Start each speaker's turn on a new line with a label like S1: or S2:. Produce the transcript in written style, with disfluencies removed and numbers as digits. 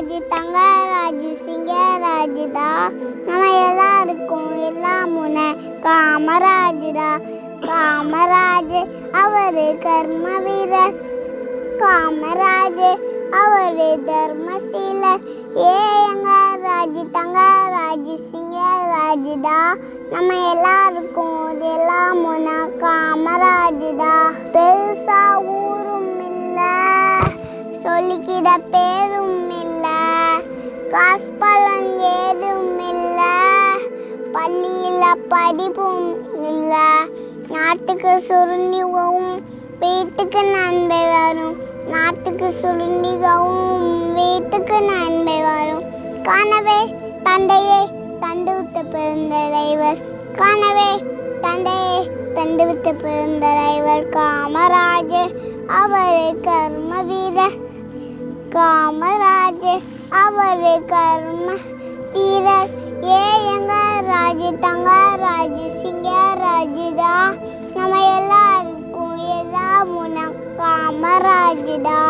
S1: காமராஜ் தங்கராஜ் சிங்கராஜ் தான் நம்ம எல்லாருக்கும் எல்லாம் முன்ன காமராஜ் தான். காமராஜ் அவரு கர்ம வீரர், காமராஜ் அவரு தர்மசீலர். எங்க ராஜ் தங்கராஜ் சிங்கராஜ் தான் நம்ம எல்லாருக்கும் எல்லாம் முன்ன காமராஜ் தான். பெருசா ஊரும் இல்லை, சொல்லிக்கிட பேரும் இல்லை, காசு பலன் ஏதும் இல்லை, பள்ளியில் படிப்பும் இல்லை. நாட்டுக்கு சுருண்டிகவும் வீட்டுக்கு நன்மை வரும், நாட்டுக்கு சுருண்டிகவும் வீட்டுக்கு நன்மை வரும். காணவே தந்தையே தந்துவித்த பெருந்தலைவர், காணவே தந்தையே தந்துவித்த பெருந்தலைவர் காமராஜ் அவரு கர்ம வீரர், காமராஜ் அவரு கர்ம வீரர். எங்க ராஜ் தங்கராஜ் சிங்கராஜ் தான் நம்ம எல்லாருக்கும் எல்லாம் முன்ன காமராஜ் தான்.